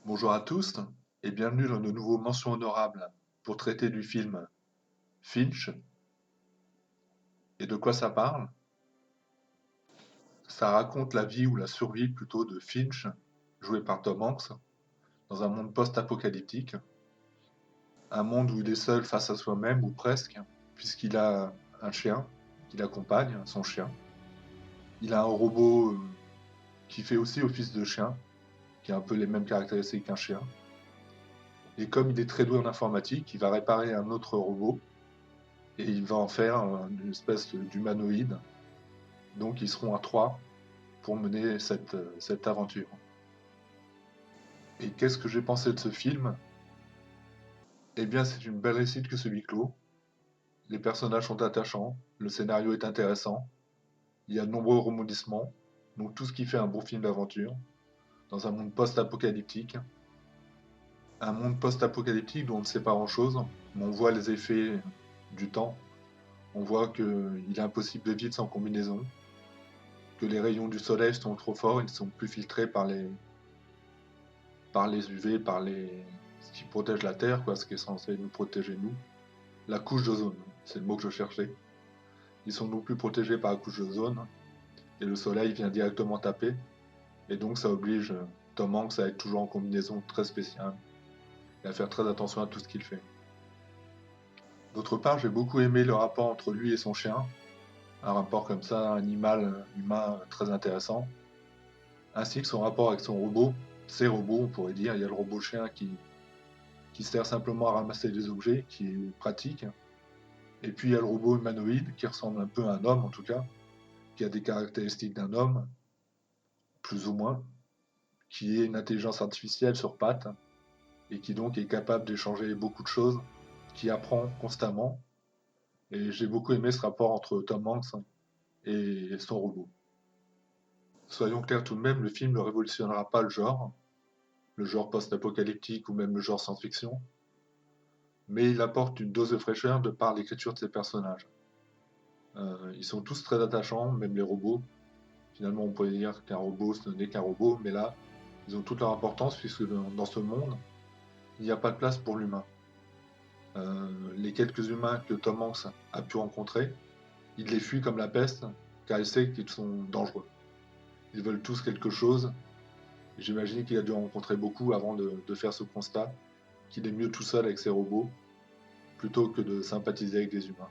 Bonjour à tous et bienvenue dans de nouveaux mentions honorables pour traiter du film Finch. Et de quoi ça parle? Ça raconte la vie ou la survie plutôt de Finch, joué par Tom Hanks, dans un monde post-apocalyptique. Un monde où il est seul face à soi-même, ou presque, puisqu'il a un chien qui l'accompagne, son chien. Il a un robot qui fait aussi office de chien, qui a un peu les mêmes caractéristiques qu'un chien. Et comme il est très doué en informatique, il va réparer un autre robot et il va en faire une espèce d'humanoïde. Donc ils seront à trois pour mener cette aventure. Et qu'est-ce que j'ai pensé de ce film? Eh bien, c'est une belle réussite que ce huis clos. Les personnages sont attachants, le scénario est intéressant, il y a de nombreux rebondissements, donc tout ce qui fait un bon film d'aventure, dans un monde post-apocalyptique. Un monde post-apocalyptique dont on ne sait pas grand-chose, mais on voit les effets du temps. On voit qu'il est impossible de vivre sans combinaison, que les rayons du soleil sont trop forts, ils ne sont plus filtrés par les UV, ce qui protège la Terre, quoi, ce qui est censé nous protéger nous. La couche d'ozone, c'est le mot que je cherchais. Ils sont non plus protégés par la couche d'ozone, et le soleil vient directement taper, et donc ça oblige Tom Hanks à être toujours en combinaison très spéciale, et à faire très attention à tout ce qu'il fait. D'autre part, j'ai beaucoup aimé le rapport entre lui et son chien, un rapport comme ça, animal, humain, très intéressant, ainsi que son rapport avec son robot, ses robots, on pourrait dire. Il y a le robot chien qui sert simplement à ramasser des objets, qui est pratique. Et puis il y a le robot humanoïde qui ressemble un peu à un homme en tout cas, qui a des caractéristiques d'un homme, plus ou moins, qui est une intelligence artificielle sur pattes et qui donc est capable d'échanger beaucoup de choses, qui apprend constamment. Et j'ai beaucoup aimé ce rapport entre Tom Hanks et son robot. Soyons clairs tout de même, le film ne révolutionnera pas le genre post-apocalyptique ou même le genre science-fiction, mais il apporte une dose de fraîcheur de par l'écriture de ses personnages. Ils sont tous très attachants, même les robots. Finalement, on pourrait dire qu'un robot, ce n'est qu'un robot, mais là, ils ont toute leur importance puisque dans ce monde, il n'y a pas de place pour l'humain. Les quelques humains que Tom Hanks a pu rencontrer, il les fuit comme la peste, car il sait qu'ils sont dangereux. Ils veulent tous quelque chose. J'imagine qu'il a dû en rencontrer beaucoup avant de faire ce constat, qu'il est mieux tout seul avec ses robots, plutôt que de sympathiser avec des humains.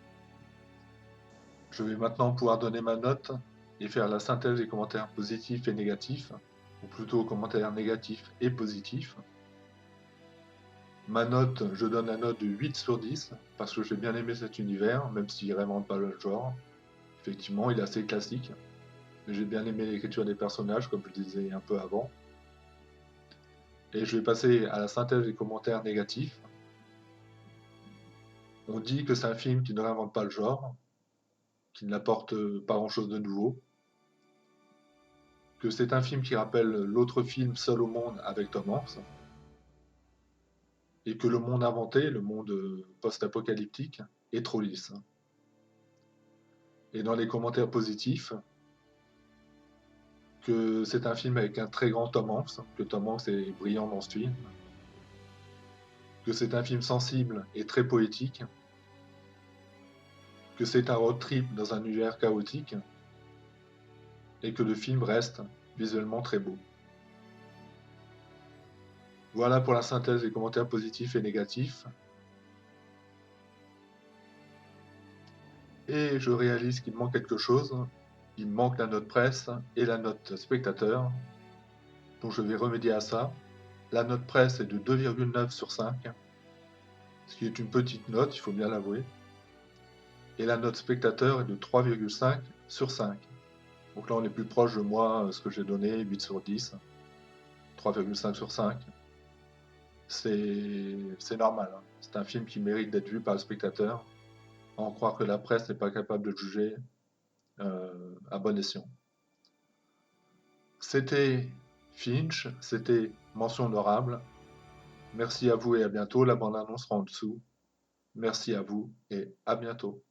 Je vais maintenant pouvoir donner ma note et faire la synthèse des commentaires positifs et négatifs, ou plutôt commentaires négatifs et positifs. Ma note, je donne la note de 8 sur 10, parce que j'ai bien aimé cet univers, même s'il ne réinvente pas le genre. Effectivement, il est assez classique, mais j'ai bien aimé l'écriture des personnages, comme je disais un peu avant. Et je vais passer à la synthèse des commentaires négatifs. On dit que c'est un film qui ne réinvente pas le genre, qui n'apporte pas grand-chose de nouveau, que c'est un film qui rappelle l'autre film Seul au monde avec Tom Hanks, et que le monde inventé, le monde post-apocalyptique, est trop lisse. Et dans les commentaires positifs, que c'est un film avec un très grand Tom Hanks, que Tom Hanks est brillant dans ce film, que c'est un film sensible et très poétique, que c'est un road trip dans un univers chaotique, et que le film reste visuellement très beau. Voilà pour la synthèse des commentaires positifs et négatifs. Et je réalise qu'il manque quelque chose. Il manque la note presse et la note spectateur. Donc je vais remédier à ça. La note presse est de 2,9 sur 5, ce qui est une petite note, il faut bien l'avouer. Et la note spectateur est de 3,5 sur 5. Donc là on est plus proche de moi, ce que j'ai donné, 8 sur 10, 3,5 sur 5. C'est normal, hein. C'est un film qui mérite d'être vu par le spectateur, à en croire que la presse n'est pas capable de le juger à bon escient. C'était Finch, c'était mention honorable. Merci à vous et à bientôt. La bande-annonce sera en dessous. Merci à vous et à bientôt.